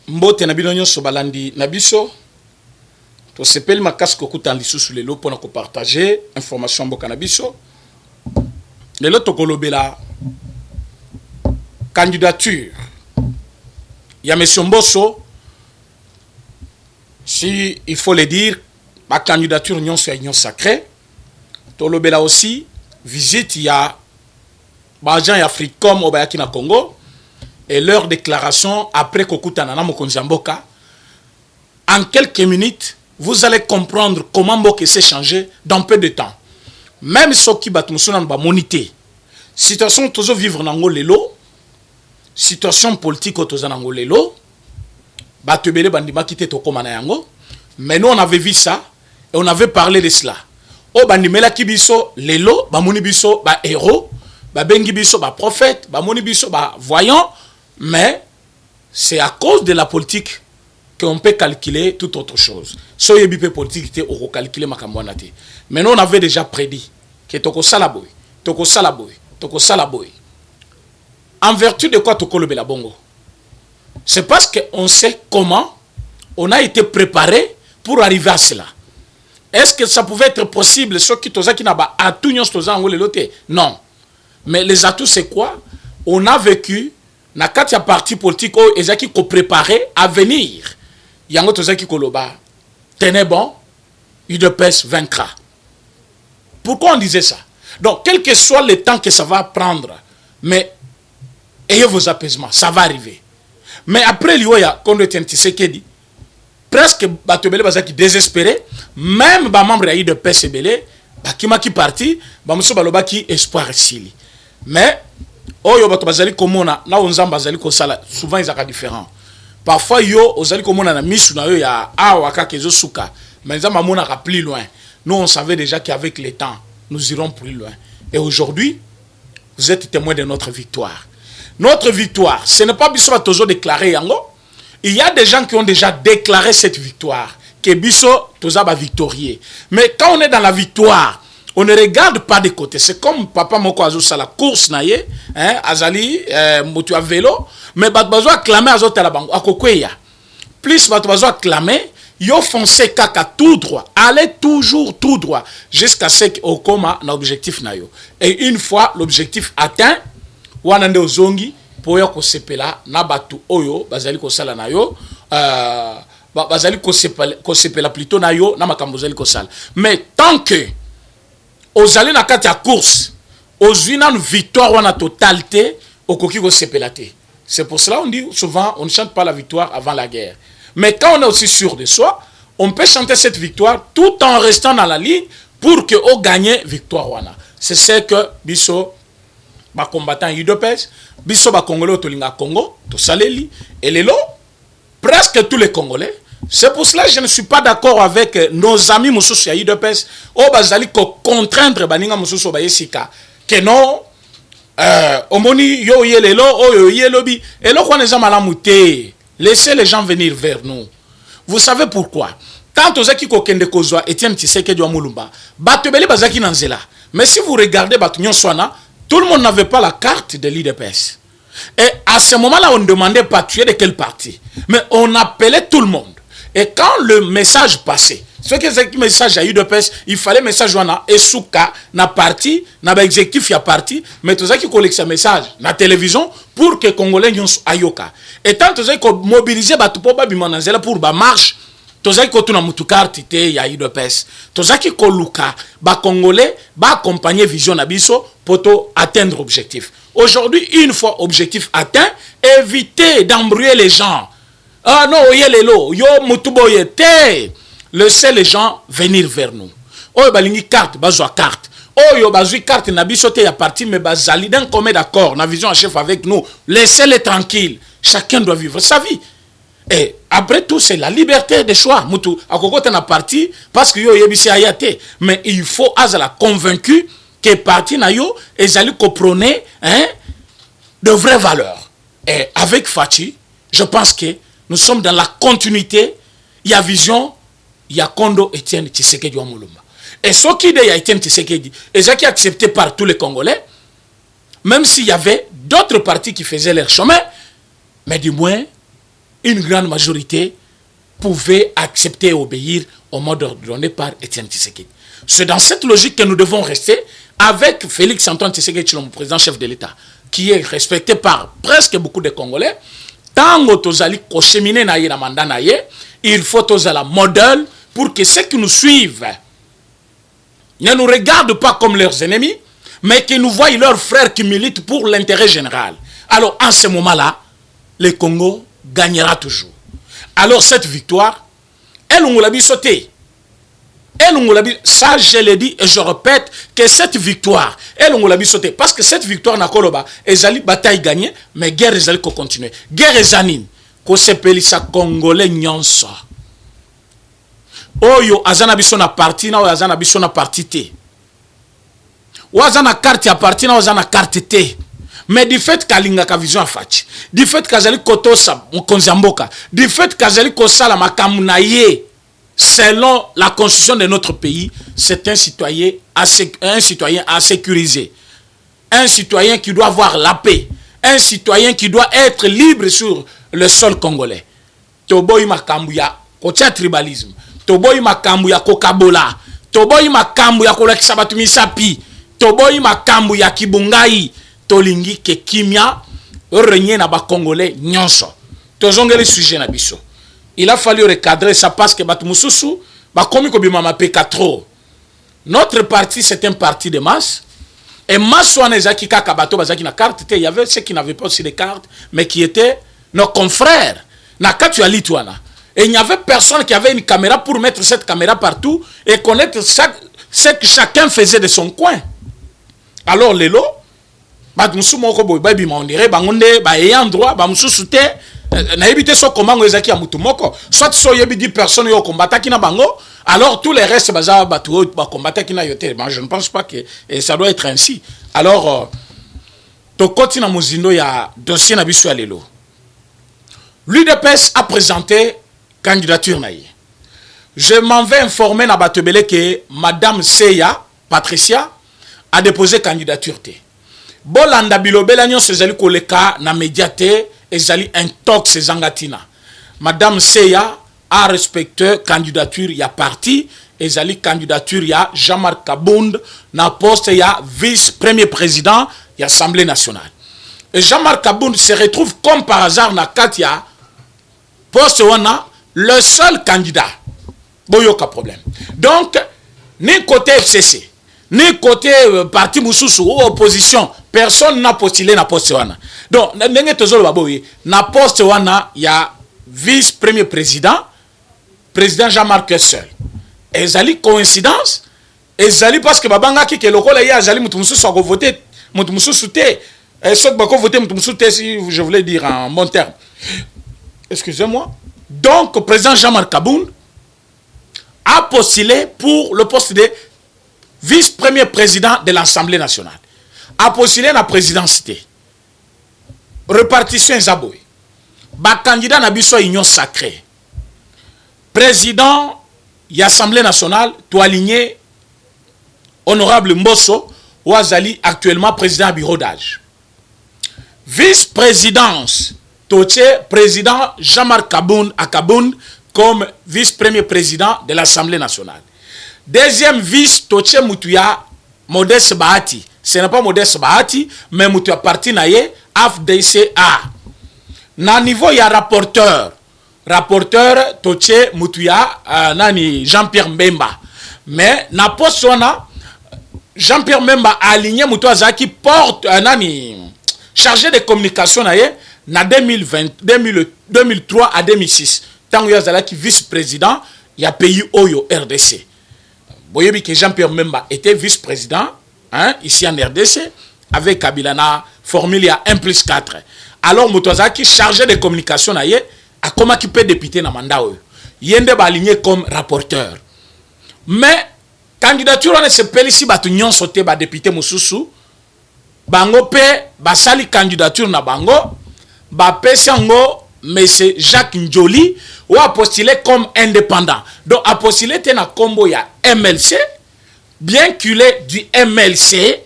Mbote na bino nyonso balandi na biso to sepeli makasi kokuta lisusu lelo pona ko partager information mboka na biso. Lelo to kolobela candidature ya monsieur Mbosso, si il faut le dire, ma candidature nyonso ya union sacrée. To lobela aussi visite ya Bajan et Africom au Bayaki na Congo et leur déclaration après Kokutana na Mokonzi Mboka. En quelques minutes, vous allez comprendre comment Mboka s'est changé dans peu de temps. Même ceux qui battent Moussounan ba monité. Situation toujours vivre dans Ngolelo, situation politique autour dans Ngolelo, batebele bandima kité to komana yango. Mais nous on avait vu ça et on avait parlé de cela. O bandimela kibiso lelo ba moni biso ba héros. Ba bengi biso ba prophète, ba moni biso ba voyant, mais c'est à cause de la politique qu'on peut calculer toute autre chose. So yebipe politique était au calculer makamwana te. Mais nous on avait déjà prédit que toko salaboy, toko salaboy, toko salaboy. En vertu de quoi toko lobela bongo? C'est parce que on sait comment on a été préparé pour arriver à cela. Est-ce que ça pouvait être possible ceux qui toza qui n'a pas atout toza ngole loté? Non. Mais les atouts, c'est quoi? On a vécu, na katia parti politique, où ils ont préparé à venir. Yango tozaki koloba, tenez bon, UDPS vaincra. Pourquoi on disait ça? Donc, quel que soit le temps que ça va prendre, mais ayez vos apaisements, ça va arriver. Mais après, l'IOYA, quand on était dit, presque Batobele Bazaki désespéré, même les membres de l'UDPS Ebele, Bakima qui parti, Bamuso Baloba qui espoir sili. Mais, oyo bato bazali komona na onzamba bazali kosala souvent ils sont différents. Parfois yo ozali komona na misu na yo ya awaka kezo suka, mais nzamba mona ka plus loin. Nous on savait déjà qu'avec le temps nous irons plus loin. Et aujourd'hui, vous êtes témoins de notre victoire. Notre victoire, ce n'est pas biso toujours déclaré yango. Il y a des gens qui ont déjà déclaré cette victoire que biso tozaba victorieux. Mais quand on est dans la victoire, on ne regarde pas de côté. C'est comme papa moko azo la course na ye, hein, azali motu à vélo, mais bat bazo acclamer azo tala bango akokweya. Plus bat bazo acclamer, yo foncez kaka tout droit, allez toujours tout droit jusqu'à ce que au coma na objectif na yo. Et une fois l'objectif atteint, wanande ozongi pour yo ko sepela na batu oyo bazali ko sala na yo bazali ko sepela plutôt na yo na makambo bazali ko sala. Mais tant que aux allées na kati ya course, aux une victoire ou en totalité, au koki ko sepelate. C'est pour cela on dit souvent on ne chante pas la victoire avant la guerre. Mais quand on est aussi sûr de soi, on peut chanter cette victoire tout en restant dans la ligne pour que on gagne victoire wana. C'est ce que biso ba combattant UDPS, biso ba congolais tolinga Congo, to saleli et lelo presque tous les Congolais. C'est pour cela que je ne suis pas d'accord avec nos amis Moussous ya UDPS. O bazali ko contraindre baninga Moussous ba yesika. Que non, omoni yo yelelo, o yelobi. Et lo kwa neza malamu te. Laissez les gens venir vers nous. Vous savez pourquoi? Tant ozaki ko kende kozwa Etienne Tshisekedi wa Mulumba, batebeli bazaki nanzela. Mais si vous regardez Batunyon Swana, tout le monde n'avait pas la carte de l'UDPS. Et à ce moment-là, on ne demandait pas tu es de quel parti. Mais on appelait tout le monde. Et quand le message passait, ce qui est le message à UDPS, il fallait message wana et souka na parti, na ba exécutif ya parti, mais tout ça qui collecte ce message na télévision pour que Congolais nyons ayoka. Et tant tout ça qui mobiliser batu po ba bimanazela pour ba marche, tout ça qui tuna mutu carte té ya UDPS. Tout ça qui koluka ba Congolais ba accompagner vision na biso pour atteindre objectif. Aujourd'hui, une fois objectif atteint, évitez d'embrouiller les gens. Ah non, yelelo, yo mutuboye te. Laissez les gens venir vers nous. Oh, balingi carte, bazwa carte. Oh, yo bazui carte na biso te ya parti mais bazali d'un commun d'accord, na vision en chef avec nous. Laissez-les tranquilles. Chacun doit vivre sa vie. Et après tout, c'est la liberté de choix. Mutu, akoko te na parti parce que yo yebisi ayate. Mais il faut azala convaincu que parti na yo ezali ko prôner hein de vraies valeurs. Et avec Fachi, je pense que nous sommes dans la continuité. Il y a vision, il y a Kondo Etienne Tshisekedi wa Mulumba. Et ce qui est Etienne Tshisekedi, et ce qui est accepté par tous les Congolais, même s'il y avait d'autres partis qui faisaient leur chemin, mais du moins, une grande majorité pouvait accepter et obéir au mot d'ordre donné par Étienne Tshisekedi. C'est dans cette logique que nous devons rester avec Félix Antoine Tshisekedi, le président chef de l'État, qui est respecté par presque beaucoup de Congolais. Tant que cheminer na mandat na ye, il faut la modèle pour que ceux qui nous suivent ne nous regardent pas comme leurs ennemis, mais qu'ils nous voient leurs frères qui militent pour l'intérêt général. Alors, en ce moment-là, le Congo gagnera toujours. Alors, cette victoire, elle nous l'a sauté. Ça, je le dis et je répète que cette victoire, elle nous l'a sauté. Parce que cette victoire, n'a pas une bataille gagnée, mais guerre est continuer. Guerre est zanine. Ko sepeli sa Congolais nyonso. Oyo azana biso na parti na oyo azana biso na parti te. Ou azana carte ya parti na azana carte te. Mais du fait qu'alinga ka vision afati, du fait qu'azali kotosa mokonzi mboka, du fait qu'azali kosala makamu na ye selon la constitution de notre pays, c'est un citoyen à sécuriser. Un citoyen qui doit avoir la paix, un citoyen qui doit être libre sur le sol congolais. Toboy makambu ya kotia tribalisme, toboy makambu ya kokabola, toboy makambu ya kolakisa batu misapi, toboy makambu ya kibungai, tolingi ke kimia régner na ba congolais nyonso. Tozongeli sujet na biso. Il a fallu recadrer ça parce que batu mususu ba komi ko bimama peka trop. Notre parti c'est un parti de masse. Et masse wana ezaki kaka bato bazaki na carte, il y avait ceux qui n'avaient pas aussi de cartes mais qui étaient nos confrères. Na katu ya litwana. Et il n'y avait personne qui avait une caméra pour mettre cette caméra partout et connaître ce que chacun faisait de son coin. Alors lelo batumusu moko boy baby ma on dirait bangonde ba ayant droit ba mususu te na ebité so komango ezaki ya mutu moko soit so yebi 10 personnes yo combattre ki na bango alors tous les restes baza batu ba combattre ki na yote. Je ne pense pas que ça doit être ainsi. Alors to koti na muzindo ya dossier na biso ya lelo. L'UDPS a présenté candidature na ye. Je m'en vais informer na batebele que madame Seya Patricia a déposé candidature te. Bolanda bilobela nyonso ezali koleka na médiaté ezali intox zangatina. Madame Seya a respecté candidature ya parti ezali candidature ya Jean-Marc Kabound na poste ya vice-premier président ya Assemblée nationale. Et Jean-Marc Kabound se retrouve comme par hasard na Katia poste wana le seul candidat. Boyoka problème. Donc ni côté FCC ni côté parti mususu ou opposition, personne n'a postulé na poste wana. Donc ndenge tozolo baboyi na poste wana ya vice-premier président Jean-Marc seul. Ezali coïncidence, ezali parce que babanga ki ke lokola ya ezali mutu mususu a voter, mutu mususu te. Et ce que voter mutu mususu te, si je voulais dire en bon terme. Excusez-moi. Donc président Jean-Marc Kabound a postulé pour le poste de vice-premier président de l'Assemblée nationale. A postulé la présidentité. Repartition Zaboui. Ba candidat na biso union sacrée. Président de l'Assemblée nationale, to aligné honorable Mbosso, Ouazali actuellement président à bureau d'âge. Vice-présidence, Toche président Jean-Marc Kabound à Kabound comme vice-premier président de l'Assemblée nationale. Deuxième vice, Toche Moutouya, Modeste Bahati. Ce n'est pas Modeste Bahati, mais Moutouya parti naye, AFDCA. Na niveau, il y a rapporteur. Rapporteur, Toche Moutouya, nani Jean-Pierre Mbemba. Mais, na poste Jean-Pierre Mbemba a aligné Moutouya Zaki porte, nani, chargé de communication naye, na 2003 à 2006. Tant que Yazalaki vice-président, il y a pays Oyo RDC. Vous voyez que Jean-Pierre Mbemba était vice-président ici en RDC avec Kabila na formule à 1+4. Alors Moutouazaki chargé de communication a comment qui peut député na mandat yende ba aligné comme rapporteur. Mais candidature on se peli si batu nyonso te ba député mususu bango pe basali candidature na bango ba pesango monsieur Jacques Njoli ou a postulé comme indépendant. Donc a postulé na combo ya MLC, bien qu'il est du MLC,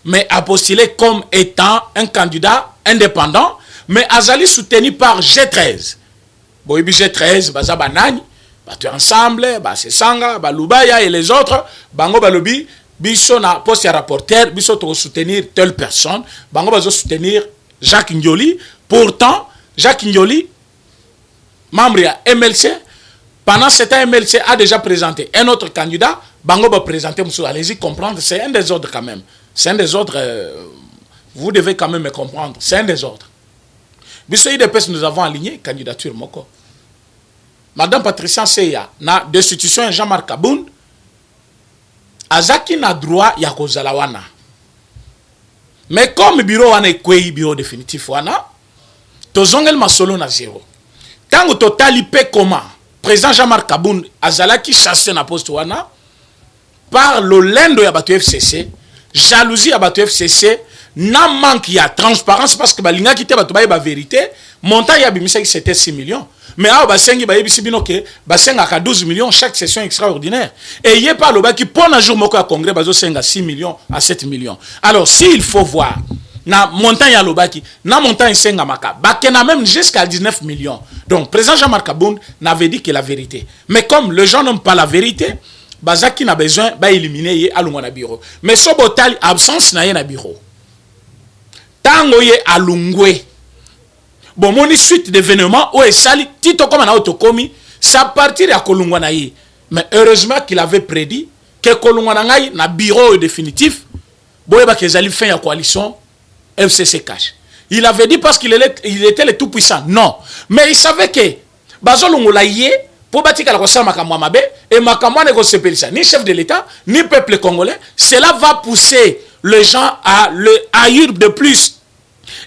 mais a postulé comme étant un candidat indépendant, mais Azali soutenu par G13. Bon, budget 13, baza banani, batu ensemble, c'est Sanga, Lubaya et les autres, bango balobi, biso na poste ya rapporteur, biso to soutenir telle personne, bango bazo soutenir Jacques Ndioli. Pourtant, Jacques Ndioli, membre ya MLC, pendant ce temps, MLC a déjà présenté un autre candidat, bango va présenter, allez-y comprendre, c'est un des ordres quand même. C'est un des ordres, vous devez quand même me comprendre, c'est un des ordres. Biso IDPS, nous avons aligné candidature moko. Madame Patricia Seya, na destitution Jean-Marc Abound, azaki na droit ya kozala wana. Mais comme bureau wana ekwei bureau définitif wana, tozongel masolo na zéro. Tango totali pe comment président Jean-Marc Abound azalaki chassé na poste wana par l'olendo ya bato FCC, jalousie ya bato FCC, na manque ya transparence parce que balinga kite bato baye ba vérité, montant ya bimisa qui c'était 6 millions. Mais awa basengi baye bisi bino ke basenga ka 12 millions chaque session extraordinaire. Et yé par le bas qui pon un jour moko à congrès bazo senga 6 millions à 7 millions. Alors s'il faut voir na montant ya lobaki, na montant senga maka, bakena même jusqu'à 19 millions. Donc président Jean-Marc Abound n'avait dit que la vérité. Mais comme les gens n'aiment pas la vérité, bazaki n'a besoin ba éliminer yé alungo na bureau. Mais sobotali absence na yé na bureau. Tango yé alungwe. Bon, mon suite d'événements où sali tito comme un autocomi, ça partir à Kolungwanaï. Mais heureusement qu'il avait prédit que Kolungwanaï na bureau définitif, boyeba que zali fin ya coalition FCC cash. Il avait dit parce qu'il était le tout puissant. Non, mais il savait que bazolungolaïe pour bâtir la cosa makamwa mabe et makamwa ne ça ni chef de l'État ni peuple congolais, cela va pousser les gens à le haïr de plus.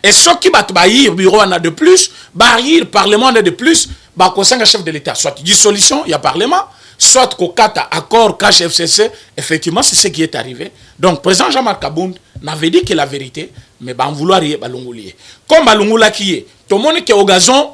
Et ceux qui battent le bureau en a de plus, le parlement en a de plus, le chef de l'État. Soit dissolution, il y a parlement, soit kokata accord cash FCC, effectivement, c'est ce qui est arrivé. Donc, président Jean-Marc Abound n'avait dit que la vérité, mais en vouloir y balongoulier. Comme balongoula qui est, tout le monde qui est au gazon,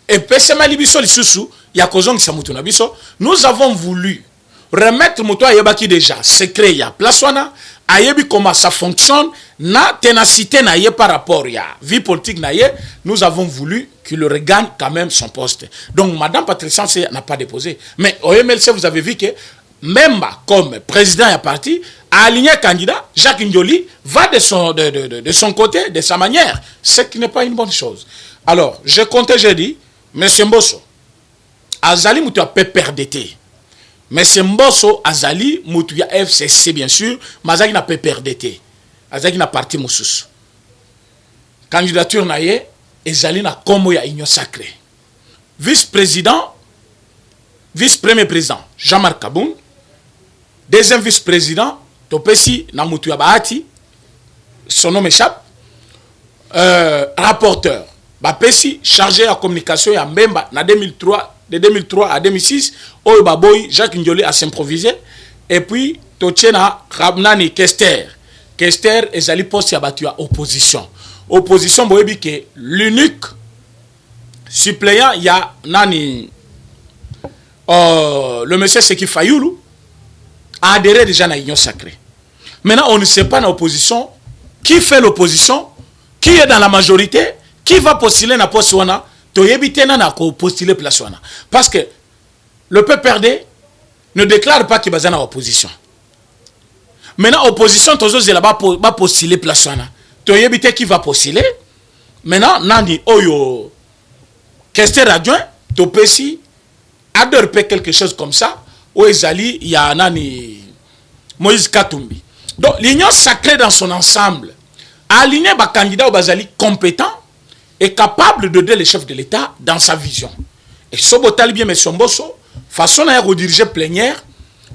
et pesema libiso lisusu, ya kozong samutu na biso, nous avons voulu remettre moto ayebaki déjà secret ya place wana ayebi comment ça fonctionne na ténacité na ye par rapport ya vie politique na ye, nous avons voulu qu'il regagne quand même son poste. Donc madame Patricia n'a pas déposé, mais au MLC vous avez vu que même comme président ya parti a aligné candidat Jacques Ndioli va de son côté, de sa manière, ce qui n'est pas une bonne chose. Alors je comptais, j'ai dit monsieur Mbosso azali mutu a PPRDT. Mais c'est Mbosso Azali, Moutouya FCC bien sûr, Mazaki n'a pas PRDT. Azali n'a parti Moussous. Candidature naye, Ezali na Komo ya Union Sacrée. Vice-président, vice-premier président, Jean-Marc Abound. Deuxième vice-président, Topesi na Moutouya Bahati, son nom m'échappe. Rapporteur, Bapesi, chargé à communication ya Mbemba, na 2003. De 2003 à 2006, Baboy, Jacques Ndioli a s'improvisé. Et puis, Tochena, Rabnani, Kester. Kester, Ezali poste abattu à opposition. Opposition, Boebi, que l'unique suppléant, il y a Nani, le monsieur Seki Fayoulou, a adhéré déjà à l'Union Sacrée. Maintenant, on ne sait pas dans l'opposition qui fait l'opposition, qui est dans la majorité, qui va postuler dans la poste wana. Postuler place. Parce que le PPRD ne déclare pas qu'il est en opposition. Maintenant, l'opposition, va postuler place. Tu as qui va postuler. Maintenant, Nani, Oyo, Kester adjoint, tu peux si adore quelque chose comme ça. Ou Ezali, il y a Nani, Moïse Katumbi. Donc, l'union sacrée dans son ensemble a aligné un candidat au Bazali compétent est capable de donner le chef de l'État dans sa vision. Et Sobotali bien, M. Mbosso, façon à rediriger plénière,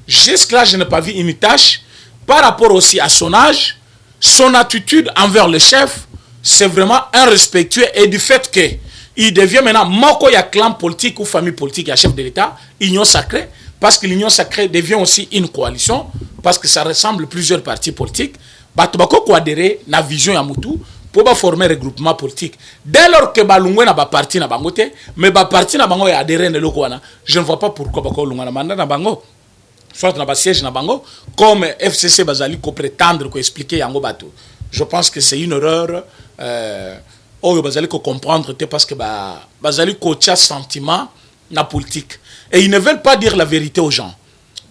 jusque-là, je n'ai pas vu une tâche par rapport aussi à son âge, son attitude envers le chef, c'est vraiment un respectueux et du fait qu'il devient maintenant moko ya clan politique ou famille politique, ya chef de l'État, union sacrée, parce que l'union sacrée devient aussi une coalition, parce que ça ressemble plusieurs partis politiques, batubako ko adhérer na vision ya mutu, pour former un regroupement politique. Dès lors que Balungwe n'a pas parti na bangote, mais ba parti na bango ya adhéré ne lokwana, je ne vois pas pourquoi bako lunga na manda na bango. Soit na ba siège na bango, comme FCC bazali ko prétendre ko expliquer yango bato. Je pense que c'est une erreur oyo bazali ko comprendre te parce que bazali ko tia sentiment na politique et ils ne veulent pas dire la vérité aux gens.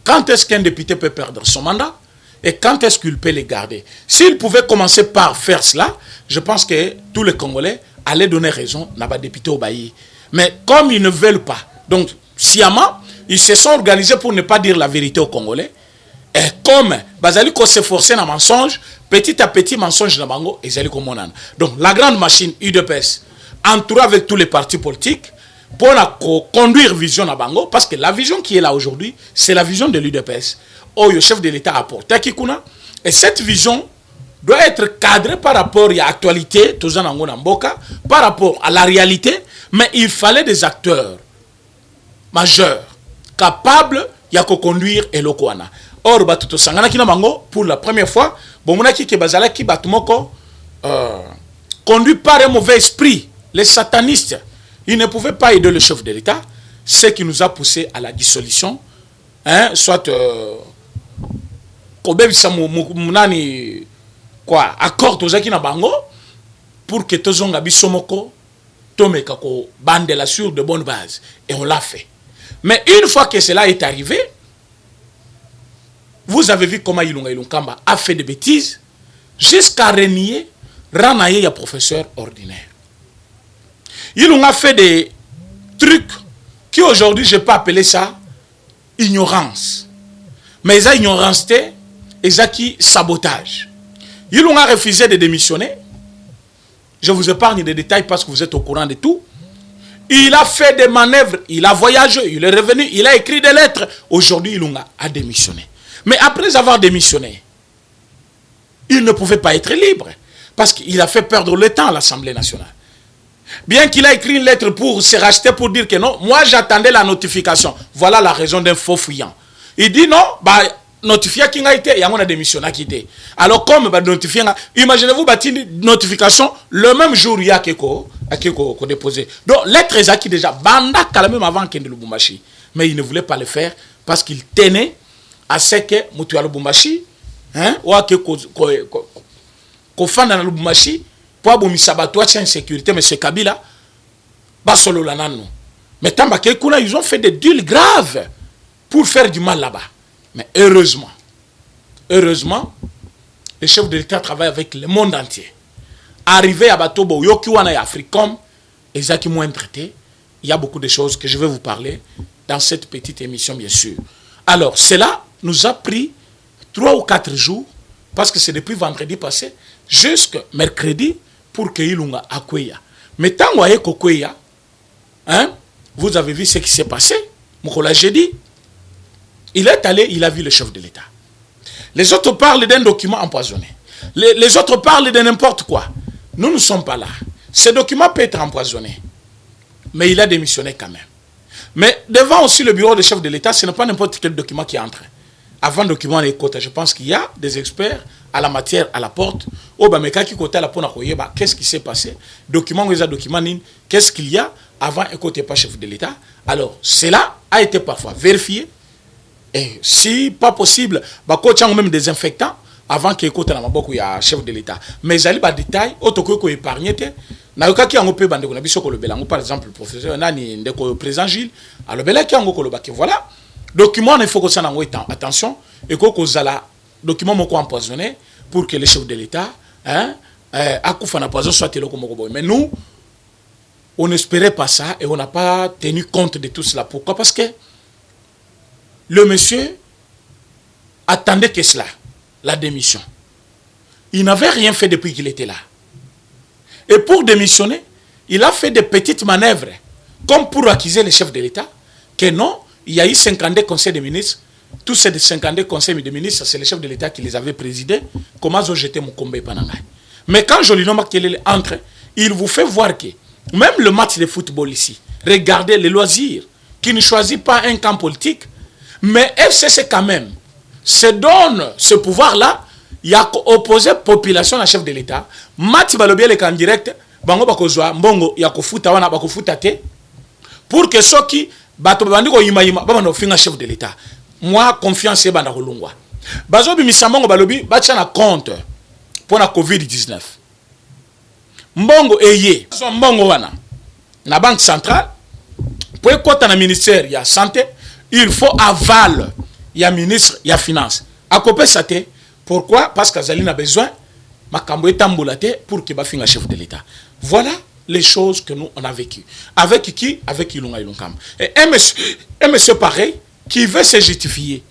Quand est-ce qu'un député peut perdre son mandat et quand est-ce qu'il peut les garder? S'il pouvait commencer par faire cela, je pense que tous les Congolais allaient donner raison à ba député au Bailly. Mais comme ils ne veulent pas, donc sciemment, ils se sont organisés pour ne pas dire la vérité aux Congolais. Et comme bazali ko s'efforcer na mensonge, petit à petit mensonge na bango ezali ko monana. Donc la grande machine UDPS entourée avec tous les partis politiques pour conduire vision à bango parce que la vision qui est là aujourd'hui, c'est la vision de l'UDPS. Oh, le chef de l'État apporte Takikuna et cette vision doit être cadrée par rapport à l'actualité, par rapport à la réalité, mais il fallait des acteurs majeurs capables de conduire et l'okwana. Or, batuto sangana kina bango pour la première fois, bomona ki ke bazala ki batumoko conduit par un mauvais esprit, les satanistes. Ils ne pouvaient pas aider le chef de l'État, ce qui nous a poussé à la dissolution, hein, soit quoi, accord tozaki na bango pour que tozonga bisomoko tomeka ko bandela sur de bonnes bases et on l'a fait. Mais une fois que cela est arrivé, vous avez vu comment Ilunga Ilunkamba a fait des bêtises jusqu'à renier Ranaye ya professeur ordinaire. Ilunga fait des trucs qui aujourd'hui je peux appeler ça ignorance. Mais ça ignorance et ça qui sabotage. Ilunga refusé de démissionner. Je vous épargne des détails parce que vous êtes au courant de tout. Il a fait des manœuvres, il a voyagé, il est revenu, il a écrit des lettres. Aujourd'hui, Ilunga a démissionné. Mais après avoir démissionné, il ne pouvait pas être libre parce qu'il a fait perdre le temps à l'Assemblée nationale. Bien qu'il a écrit une lettre pour se racheter, pour dire que non, moi j'attendais la notification. Voilà la raison d'un faux fuyant. Il dit non, notifié qui a été, il y a un démissionnaire qui était. Alors comme notifié, imaginez-vous une notification le même jour il y a quelque déposé. Donc lettre est acquis déjà, banda même avant qu'il ne Lubumbashi. Mais il ne voulait pas le faire parce qu'il tenait à ce que Moutou Lubumbashi, hein, ou à que Kofanda Lubumbashi, pour abomisa bato tient insécurité, mais ce Kabila, basolo lanano. Mais tamba kekuna, ils ont fait des deals graves pour faire du mal là-bas. Mais heureusement, le chef de l'État travaille avec le monde entier. Arrivé à Batobo, Yokiwana et Africom, et ça qui m'ont traité, il y a beaucoup de choses que je vais vous parler dans cette petite émission, bien sûr. Alors, cela nous a pris 3 ou 4 jours, parce que c'est depuis vendredi passé, jusqu'à mercredi, pour que Ilunga Akweya. Mais tant que Kweya, hein, vous avez vu ce qui s'est passé, Moukola jeudi, il est allé, il a vu le chef de l'État. Les autres parlent d'un document empoisonné. Les autres parlent de n'importe quoi. Nous ne sommes pas là. Ce document peut être empoisonné. Mais il a démissionné quand même. Mais devant aussi le bureau du chef de l'État, ce n'est pas n'importe quel document qui entre. Avant le document, les quotas, je pense qu'il y a des experts à la matière, à la porte. Qu'est-ce qui s'est passé? Document, qu'est-ce qu'il y a avant un côté pas chef de l'État? Alors, cela a été parfois vérifié. Et si pas possible, même désinfectant avant qu'il écoute la chef de l'État. Mais il y a des détails, autant que épargné. Par exemple, le professeur Nani, le président Gilles, voilà. Document, il faut que ça ait attention et que ça document empoisonné pour que le chef de l'État, soit. Mais nous, on n'espérait pas ça et on n'a pas tenu compte de tout cela. Pourquoi? Parce que le monsieur attendait que cela, la démission. Il n'avait rien fait depuis qu'il était là. Et pour démissionner, il a fait des petites manœuvres, comme pour accuser le chef de l'État, que non, il y a eu 52 conseils de ministres. Tous ces 52 conseils de ministres, c'est le chef de l'État qui les avait présidés. Comment ont jeté mon combat pananga. Mais quand je lui nomme qu'il entre, il vous fait voir que même le match de football ici, regardez les loisirs, qui ne choisit pas un camp politique, mais FCC quand même se donne ce pouvoir-là, il y a opposé population à chef de l'État. Match balobie le camp direct, bango bakozwa mbongo ya kofuta wana bakofuta te pour que ceux qui bato bandiko yima bano finga chef de l'État. Moi confiance bana kolungwa. Bazo bi misambongo balobi batia na compte pour la COVID-19. mbongo eye so mbongo wana na banque centrale pour écouter na ministère ya santé il faut aval ya ministre ya finance akopé ça te pourquoi parce qu'Azali a besoin makambo etambolate pour que bafinga chef de l'état. Voilà les choses que nous on a vécu avec qui avec Ilunga Ilunkam et un monsieur pareil qui veut se justifier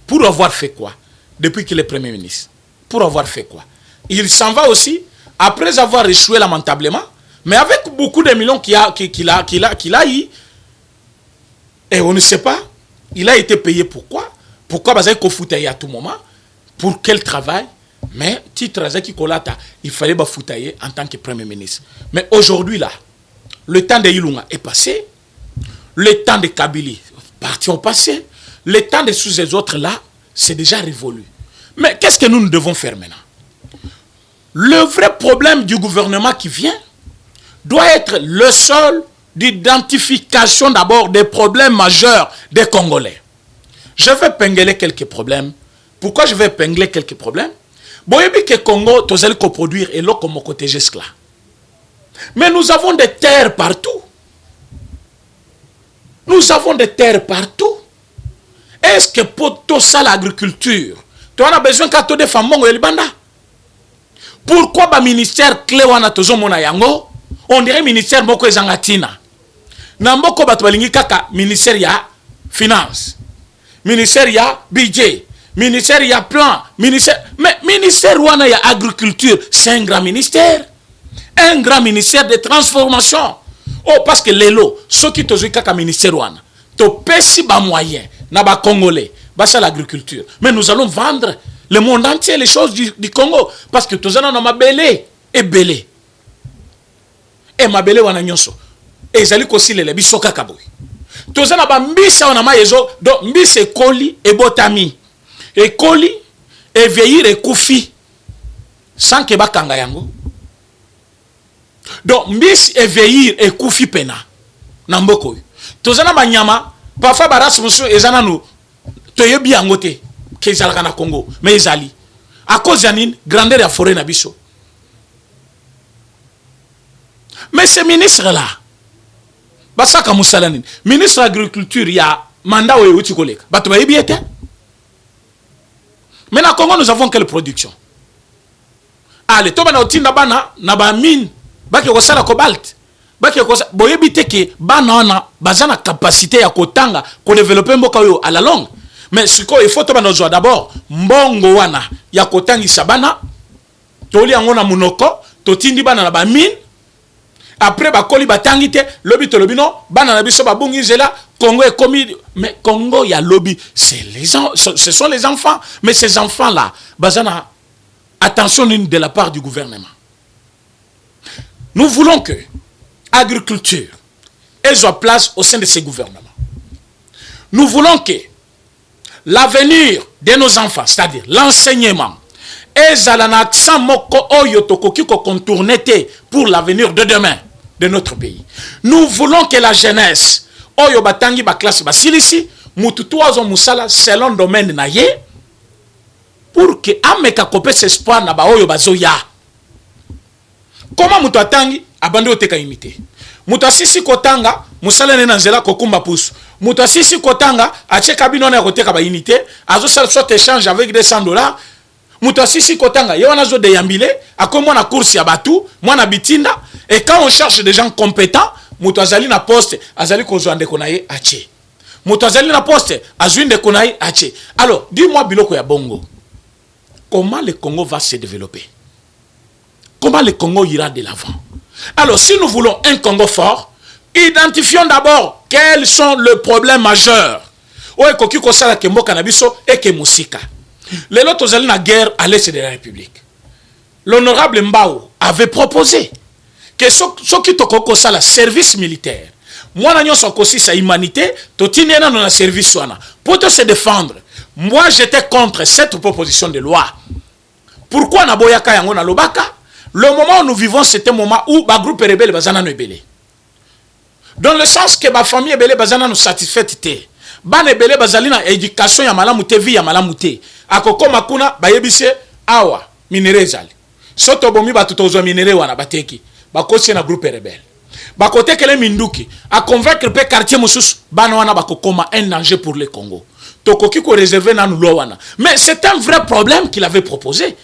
pour avoir fait quoi depuis qu'il est premier ministre, pour avoir fait quoi. Il s'en va aussi après avoir échoué lamentablement, mais avec beaucoup de millions qu'il a eu, et on ne sait pas, il a été payé pourquoi parce qu'il faut à tout moment, pour quel travail, mais titre qui colata, il fallait bafoutailler en tant que premier ministre. Mais aujourd'hui là, le temps de Ilunga est passé, le temps de Kabylie parti au passé, le temps de tous ces autres là, c'est déjà révolu. Mais qu'est-ce que nous devons faire maintenant? Le vrai problème du gouvernement qui vient doit être le seul d'identification d'abord des problèmes majeurs des Congolais. Je vais pingler quelques problèmes. Pourquoi je vais pingler quelques problèmes? Bon, il y a que Congo, tu allez produire et l'eau comme côté jusque là. Mais nous avons des terres partout. Nous avons des terres partout. Est-ce que pour tout ça l'agriculture, tu en as besoin quand tu as des femmes au Libanda? Pourquoi le ministère clé wana tozo mona yango? On dirait ministère moko ezangatina. Na mboko bato balingi kaka ministère ya finance, ministère ya budget, ministère ya plan, ministère, mais ministère wana ya agriculture, c'est un grand ministère. Un grand ministère de transformation. Oh, parce que l'élo, ceux qui tozo kaka ministère wana, to pesi ba moyen na ba congolais, ba ça l'agriculture. Mais nous allons vendre le monde entier les choses du Congo parce que tous en ma belé et belé et ma belé wana nyonso et zali kosi le biso kakaboy tous en ba mbisa wana mayezo donc mbise koli et botami et koli et vieillir et koufi sans que bakanga yango donc mbisi et vieillir et koufi pena na mboko tous en ba nyama parfois baras musu ezana nu toyebi yango te na Congo, mais ils allaient. À cause de la grandeur de la forêt na biso. Mais ce ministre-là, Basaka Moussalanine, ministre de l'Agriculture, il y a mandat où il y a mais na Congo, nous avons quelle production? Allez, tu na ba mine, baki kosala cobalt. Baki kosa boyebite ke bana na bazana capacité ya kotanga ko développer mboka yo à la longue. Mais ce qu'il faut d'abord, mbongo wana ya kotangi sabana, toli angona munoko, totindi bana na ba mine, après ba koli batangi te, lobby to lobby non, bana na biso ba bungi zela, Congo est commis, mais Congo ya lobby, ce sont les enfants, mais ces enfants là, bazana attention de la part du gouvernement. Nous voulons que agriculture ait sa place au sein de ces gouvernements. Nous voulons que l'avenir de nos enfants, c'est-à-dire l'enseignement, et l'accent moko oyo tokoki ko contourner pour l'avenir de demain de notre pays. Nous voulons que la jeunesse oyo batangi ba classe basilisi mututu azo musala selon domaine na ye pour que ameka kopesa espoir na ba oyo bazoya. Comment mutu atangi abandi oteka imité. Mutu asisi kotanga musala nena nzela kokumba pusu. Mutu asisi kotanga acheka bino na koteka ba unité, azo sala soit échange avec $200. Mutu asisi kotanga yo wana zo de yambile, akomo na course ya batu, mwana bitinda, et quand on cherche des gens compétents, mutu azali na poste, azali kozwa ndeko na ye ache. Mutu azali na poste, azwi ndeko na ye ache. Alors, dis-moi biloko ya bongo. Comment le Congo va se développer? Comment le Congo ira de l'avant? Alors, si nous voulons un Congo fort, identifions d'abord quels sont les problèmes majeurs. Oye koki kosala ke mboka na biso et ke musika. Les autres allaient na guerre à l'est de la République. L'honorable Mbao avait proposé que ceux qui toko sala service militaire, moi n'ayons son kosi sa humanité, totine na na service soana pour te se défendre. Moi j'étais contre cette proposition de loi. Pourquoi na boyaka yango na lobaka? Le moment où nous vivons, c'est un moment où ba groupe rebelle bazana no ebele. Dans le sens que ma famille ebele bazana nous satisfait té. Ban ebele bazali na éducation ya malamu te, vie ya malamu te. Akoko makuna ba yebise awa minerezali. soto bomi batutozo minéré wana bateki bakosi na groupe rebelle bakote kele minduki a convaincre pe quartier mususu bana wana bakokoma un danger pour le Congo tokoki ko réserver na nulo wana mais c'est un vrai problème qu'il avait proposé.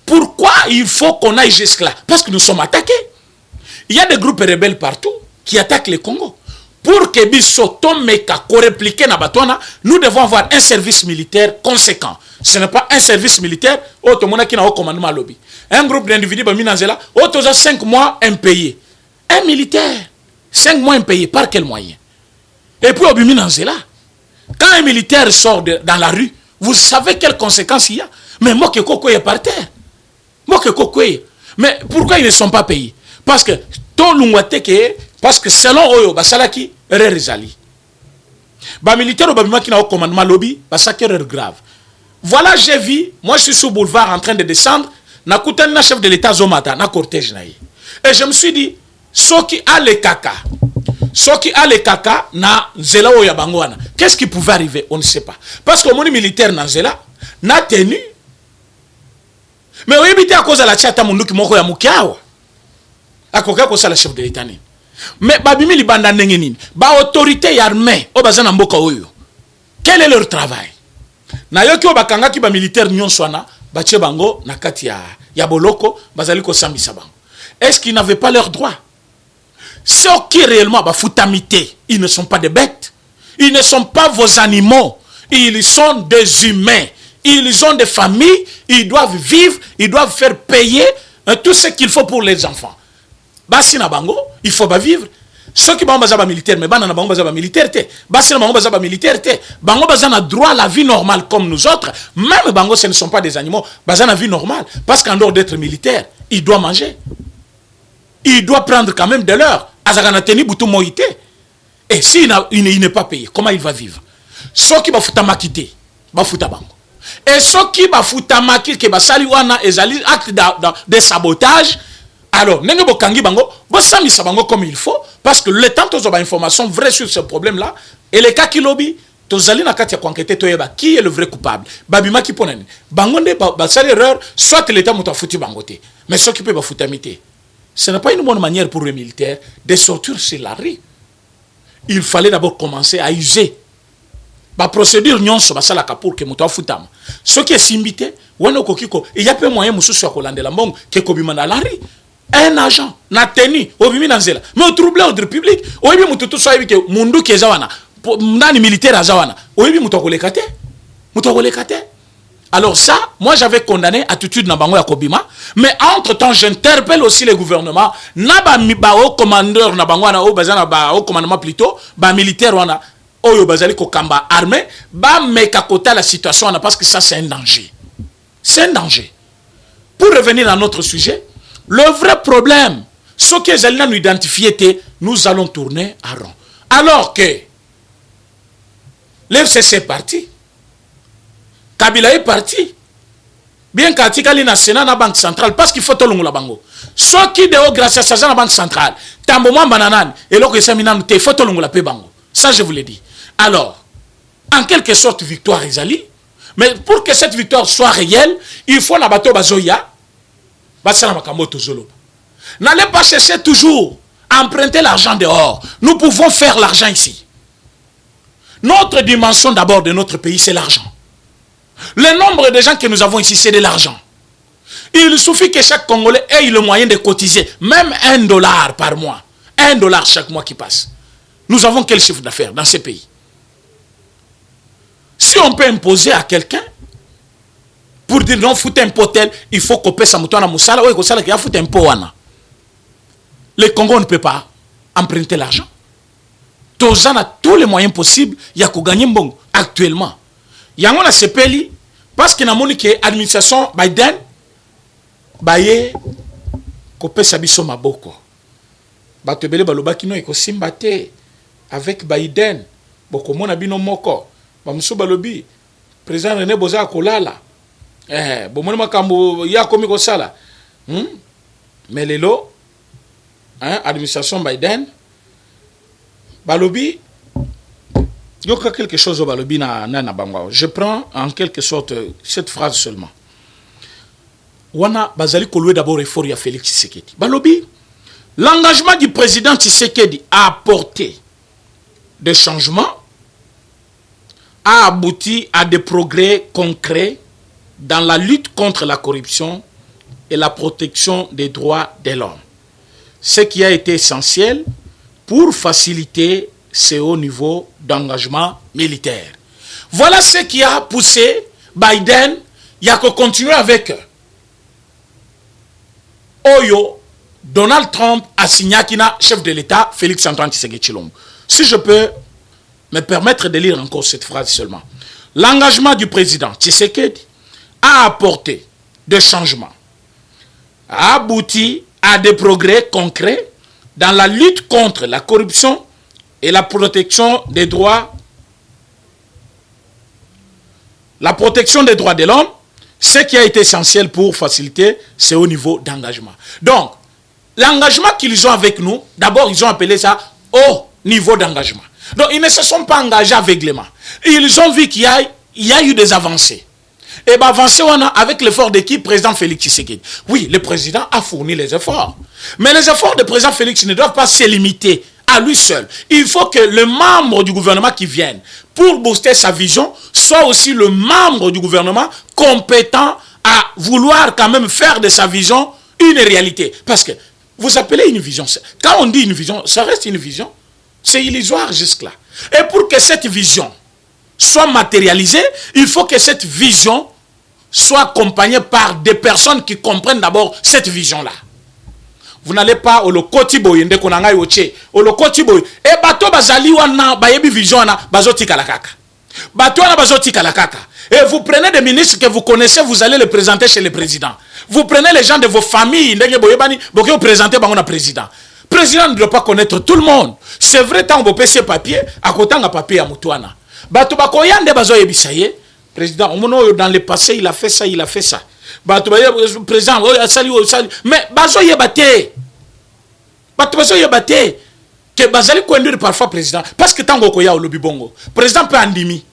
Pourquoi il faut qu'on aille jusque-là? Parce que nous sommes attaqués. Il y a des groupes rebelles partout qui attaquent le Congo. Pour que Bissoto Meka répliquer na batona, nous devons avoir un service militaire conséquent. Ce n'est pas un service militaire automona qui n'a au commandement lobby. Un groupe d'individus Baminazela, autoza 5 mois impayés. Un militaire 5 mois impayés par quel moyen? Et puis au Biminazela, quand un militaire sort dans la rue, vous savez quelles conséquences il y a? Mais moi que Koko est par terre. Mais pourquoi ils ne sont pas payés? Parce que parce que selon Oyo, Basalaki, Rezali. Ba militaire au qui n'a au commandement lobby, Basaki erreur grave. Voilà, j'ai vu, moi je suis sur le boulevard en train de descendre, na koutani na chef de l'état Zomata, na cortège na. Et je me suis dit, ce qui a les caca, na Zela Oya Bangwana, qu'est-ce qui pouvait arriver? On ne sait pas. Parce que mon militaire na Zela, n'a tenu. Mais oui, éviter à cause de la tchata munduki moko ya mukiawa. A koka ko sala chef de l'état ni. Mais babimi li banda ndengenini. Ba autorité armée o bazana mboka oyo. Quel est leur travail? Na yoki o bakanga ki ba militaire nyonso wana ba tche bango na kati ya boloko bazali ko sambisa bango. Est-ce qu'ils n'avaient pas leurs droits? Ceux qui réellement ba futamité, ils ne sont pas des bêtes. Ils ne sont pas vos animaux. Ils sont des humains. Ils ont des familles, ils doivent vivre, ils doivent faire payer tout ce qu'il faut pour les enfants. Basi na bango, il faut pas vivre. Ceux qui sont militaires, mais banana bango bazaba militaire te. Basi na bango bazaba militaire te. Bango bazana droit à la vie normale comme nous autres. Même bango ce ne sont pas des animaux, bazana vie normale parce qu'en dehors d'être militaire, il doit manger. Il doit prendre quand même de l'heure. Azagana teni butu moïté. Et s'il n'est pas payé, comment il va vivre? Ceux qui va fouta makité, va fouta bango. Et ceux qui va fouta makil ke basali wana ezali acte de sabotage. Alors, nenge bokangi bango, bosami sabango comme il faut parce que le temps tozo ba information vraie sur ce problème là et les cas qui lobby tozali na kati ya enquêter toyeba qui est le vrai coupable. Babima ki ponani. Bango nde basali erreur, soit l'état muta fouti bangote. Mais ceux qui peut ba foutamité. Ce n'est pas une bonne manière pour les militaires de sortir sur la rue. Il fallait d'abord commencer à user la procédure nyonso basalaka pour que moto afutama. Ce qui est simbité, wana kokiko, il y a peu moyen mususu ya kolandela mbongo ke kobima na la rue. Un agent na teni obimi na nzela mais au trouble l'ordre public oyebi mututu so yebi ke mundu ke zawana ndani militaire azawana oyebi mutu akolekate alors ça moi j'avais condamné attitude na bango ya kobima mais entre temps j'interpelle aussi les gouvernements na ba au commandeur na bango na o bazana ba au commandement plutôt ba militaire wana oyo bazali ko kamba armé ba meka kota la situation parce que ça c'est un danger pour revenir à notre sujet. Le vrai problème, ce que les Aliens nous identifiaient, nous allons tourner à rond. Alors que l'FCC est parti, Kabila est parti, bien qu'Atikali na Sénat na Banque Centrale, parce qu'il faut tout le monde la bango. Ce qui de haut grâce à ça la Banque Centrale, Tambouma Bananan, et l'autre Samina, il faut tout le monde la paix bango. Ça je vous l'ai dit. Alors, en quelque sorte, victoire Ezali, mais pour que cette victoire soit réelle, il faut la bateau Bazoya. N'allez pas chercher toujours à emprunter l'argent dehors. Nous pouvons faire l'argent ici. Notre dimension d'abord de notre pays, c'est l'argent. Le nombre de gens que nous avons ici, c'est de l'argent. Il suffit que chaque Congolais ait le moyen de cotiser, même $1 par mois. $1 chaque mois qui passe. Nous avons quel chiffre d'affaires dans ces pays? Si on peut imposer à quelqu'un, pour dire non, fout un potel, il faut couper sa mouton à Moussala, ou qu'il y a fout un pot. Le Congo ne peut pas emprunter l'argent. Tozan a tous les moyens possibles, il y a qu'à gagner bon actuellement. Il y a un CPLI, parce qu'il y a l'administration Biden, baye, couper sa biso maboko. Batebele balobakino eko simbate avec Biden. Boko mona bino moko. Bamuso balobi, président René Boza kolala. Bon, moi, il y a comme ça. Mais les lots, administration Biden, Balobi, il y a quelque chose au Balobi na Bangwa. Je prends en quelque sorte cette phrase seulement. wana bazali kolouer d'abord effort ya Félix Tshisekedi. Balobi, l'engagement du président Tshisekedi a apporté des changements, a abouti à des progrès concrets dans la lutte contre la corruption et la protection des droits de l'homme. Ce qui a été essentiel pour faciliter ce haut niveau d'engagement militaire. Voilà ce qui a poussé Biden à continuer avec eux. Oyo, Donald Trump a signé Kina, chef de l'État, Félix Antoine Tshisekedi Tshilombo. Si je peux me permettre de lire encore cette phrase seulement. L'engagement du président Tshisekedi a apporté des changements, a abouti à des progrès concrets dans la lutte contre la corruption et la protection des droits de l'homme, ce qui a été essentiel pour faciliter ce haut niveau d'engagement. Donc, l'engagement qu'ils ont avec nous, d'abord, ils ont appelé ça haut niveau d'engagement. Donc, ils ne se sont pas engagés aveuglément. Ils ont vu qu'il y a eu des avancées. Et bien, avancé, on a avec l'effort d'équipe, président Félix Tshisekedi. Oui, le président a fourni les efforts. Mais les efforts du président Félix ne doivent pas se limiter à lui seul. Il faut que le membre du gouvernement qui vienne pour booster sa vision soit aussi le membre du gouvernement compétent à vouloir quand même faire de sa vision une réalité. Parce que vous appelez une vision, quand on dit une vision, ça reste une vision. C'est illusoire jusque-là. Et pour que cette vision soit matérialisée, il faut que cette vision soit accompagnée par des personnes qui comprennent d'abord cette vision-là. Vous n'allez pas au lokoti boy ndeko nanga yoche au lokoti boy e bato bazali wana bayebi vision na bazoti kalakaka bato wana bazoti kalakaka et vous prenez des ministres que vous connaissez, vous allez les présenter chez le président. Vous prenez les gens de vos familles ndenge boyebani boke vous présenter bango na président. Président ne doit pas connaître tout le monde. C'est vrai tant vous payez papier à côté nga papier à mutuana bato bakoyande bazo yebisaye président omono dans le passé il a fait ça, il a fait ça. Président, mais bazo yebate que bazali conduire parfois président parce que tango koya au lobby bongo président peut andimi.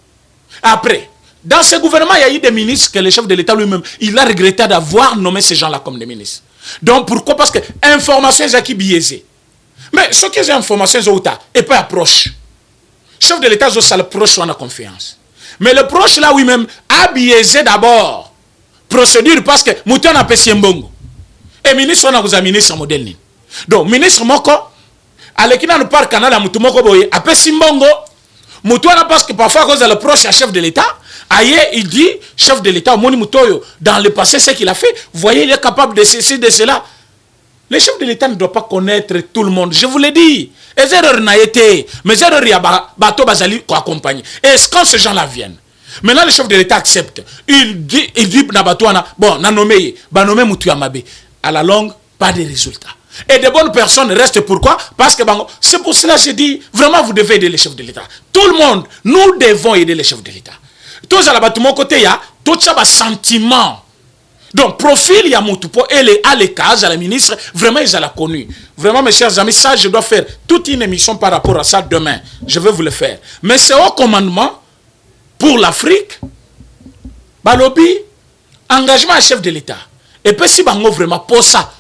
Après dans ce gouvernement il y a eu des ministres que le chef de l'État lui-même il a regretté d'avoir nommé ces gens-là comme des ministres. Donc pourquoi? Parce que information est qui biaisée. Mais ce qui est information est pas approche. Chef de l'État ça le proche on a confiance. Mais le proche là lui-même a biaisé d'abord procédure parce que mouton a payé mbongo et ministre on a vous ministre modèle ni. Donc ministre moko alekina no par canal mutu moko boye a payé mbongo mouton parce que parfois à cause de le proche à chef de l'État aye il dit chef de l'État moni mutoyo dans le passé ce qu'il a fait, vous voyez il est capable de ceci de cela. Le chef de l'État ne doit pas connaître tout le monde, je vous l'ai dit. Les erreurs n'a été mais erreurs ya bato bazali ko accompagner. Et quand ces gens-là viennent maintenant, le chef de l'État accepte. Il dit Nabatouana, bon, nommé Moutou Yamabe. À la longue, pas de résultats. Et de bonnes personnes restent pourquoi? Parce que c'est pour cela que je dis, vraiment, vous devez aider les chefs de l'État. Tout le monde, nous devons aider les chefs de l'État. Tous à la bâtiment côté, il y a tout ça, sentiment. Donc, profil, il y a Moutoupo, et les cases, à la ministre, vraiment, ils l'ont connu. Vraiment, mes chers amis, ça, je dois faire toute une émission par rapport à ça demain. Je vais vous le faire. Mais c'est au commandement. Pour l'Afrique, balobi, engagement à chef de l'État. Et puis si bango vraiment pour ça,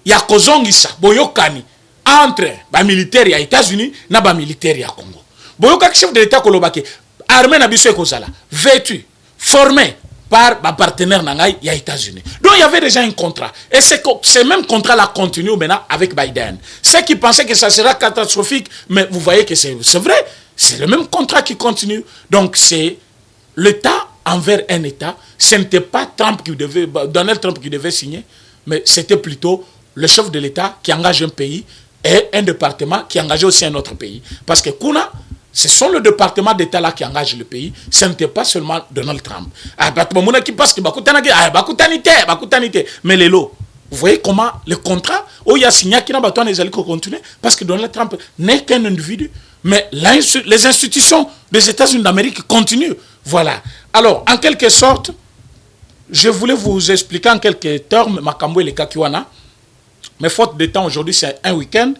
il y a kozongisa, boyokani, entre les militaires aux États-Unis et les militaires au Congo. Boyoka chef de l'État kolobake, armée na biso kozala, vêtu, formé par les partenaires nangay aux États-Unis. Donc il y avait déjà un contrat. Et ce même contrat-là continue maintenant avec Biden. Ceux qui pensaient que ça sera catastrophique, mais vous voyez que c'est vrai. C'est le même contrat qui continue. Donc c'est l'État envers un État. Ce n'était pas Donald Trump qui devait signer, mais c'était plutôt le chef de l'État qui engage un pays et un département qui engage aussi un autre pays. Parce que Kuna, ce sont le département d'État là qui engage le pays. Ce n'était pas seulement Donald Trump. Mais les lots. Vous voyez comment le contrat, où il y a signé qui n'a pas continuer parce que Donald Trump n'est qu'un individu. Mais les institutions des États-Unis d'Amérique continuent. Voilà. Alors, en quelque sorte, je voulais vous expliquer en quelques termes Makambo et les Kakiwana. Mais faute de temps, aujourd'hui, c'est un week-end.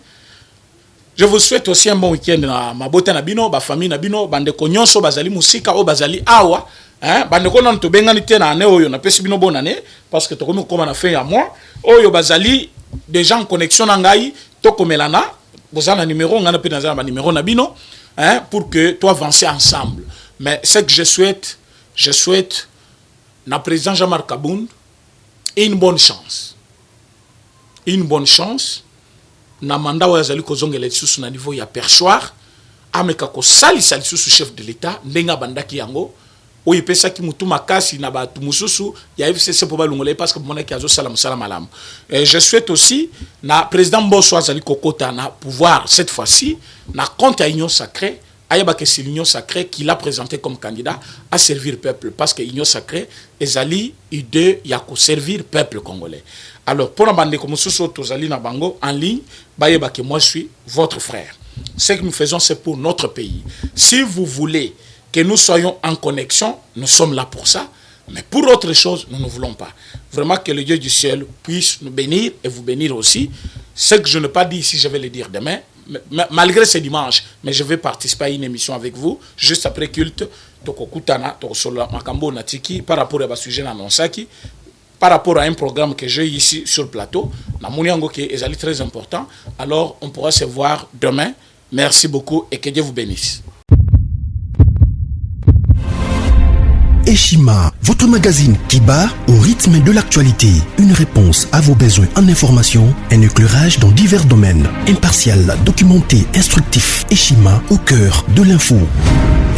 Je vous souhaite aussi un bon week-end. Ma beauté nabino, ma famille nabino, bande konyonso, bazali musika, o bazali awa. hein bandeko nan to bengani te na année oyo na pesi bino bonne année parce que to komi comme na fin ya mois oyo bazali déjà en connexion na ngai to komelana bozana numéro ngana pe na numéro na bino hein pour que toi avancer ensemble. Mais ce que je souhaite na président Jean-Marc Kabound une bonne chance na mandat wa zali kozongela lisusu na niveau ya perchoir ameka ko salisa lisusu chef de l'état ndenga bandaki yango oyo pesaki mutu makasi na batu mususu ya FCC po balungola parce que monaki azo sala musala malamu. Et je souhaite aussi na président Mbosso azali kokota na pouvoir cette fois-ci na compte à Union Sacrée ayaba que c'est l'Union Sacrée qui l'a présenté comme candidat à servir le peuple parce que l'Union Sacrée ezali idée ya ko servir peuple congolais. Alors pour bande comme mususu tozali na bango en ligne bayeba que moi je suis votre frère. Ce que nous faisons c'est pour notre pays. Si vous voulez que nous soyons en connexion, nous sommes là pour ça. Mais pour autre chose, nous ne voulons pas. Vraiment que le Dieu du ciel puisse nous bénir et vous bénir aussi. Ce que je n'ai pas dit ici, je vais le dire demain. Malgré ce dimanche, mais je vais participer à une émission avec vous, juste après culte, par rapport à sujet par rapport à un programme que j'ai ici sur le plateau, qui est très important. Alors, on pourra se voir demain. Merci beaucoup et que Dieu vous bénisse. Eshima, votre magazine qui bat au rythme de l'actualité. Une réponse à vos besoins en information, un éclairage dans divers domaines. Impartial, documenté, instructif. Eshima au cœur de l'info.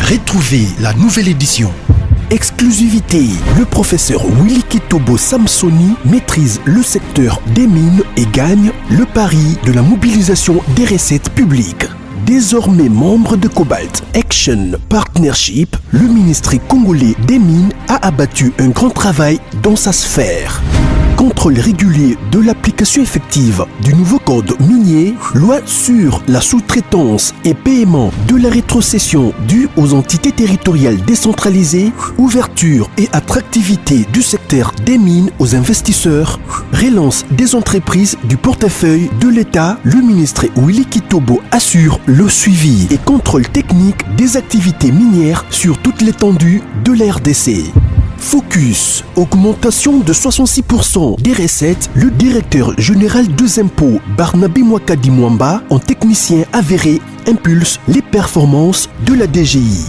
Retrouvez la nouvelle édition. Exclusivité. Le professeur Willy Kitobo Samsoni maîtrise le secteur des mines et gagne le pari de la mobilisation des recettes publiques. Désormais membre de Cobalt Action Partnership, le ministère congolais des Mines a abattu un grand travail dans sa sphère. Contrôle régulier de l'application effective du nouveau code minier, loi sur la sous-traitance et paiement de la rétrocession due aux entités territoriales décentralisées, ouverture et attractivité du secteur des mines aux investisseurs, relance des entreprises du portefeuille de l'État, le ministre Willy Kitobo assure le suivi et contrôle technique des activités minières sur toute l'étendue de la RDC. Focus, augmentation de 66% des recettes, le directeur général des impôts Barnabé Mwakadi Mwamba, en technicien avéré, impulse les performances de la DGI.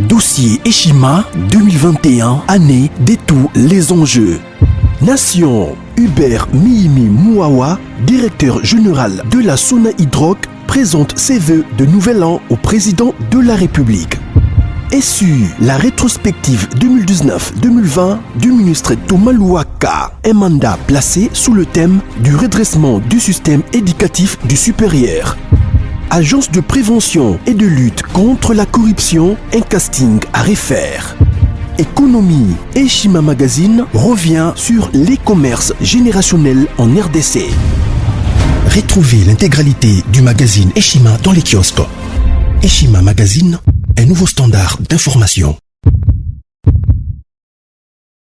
Dossier Eshima 2021, année de tous les enjeux. Nation, Hubert Mihimi Mouawa, directeur général de la Sona Hydroc, présente ses vœux de nouvel an au président de la République. SU, la rétrospective 2019-2020 du ministre Thomas Louaka, un mandat placé sous le thème du redressement du système éducatif du supérieur. Agence de prévention et de lutte contre la corruption, un casting à refaire. Économie, Eshima Magazine revient sur les commerces générationnels en RDC. Retrouvez l'intégralité du magazine Eshima dans les kiosques. Eshima Magazine, un nouveau standard d'information.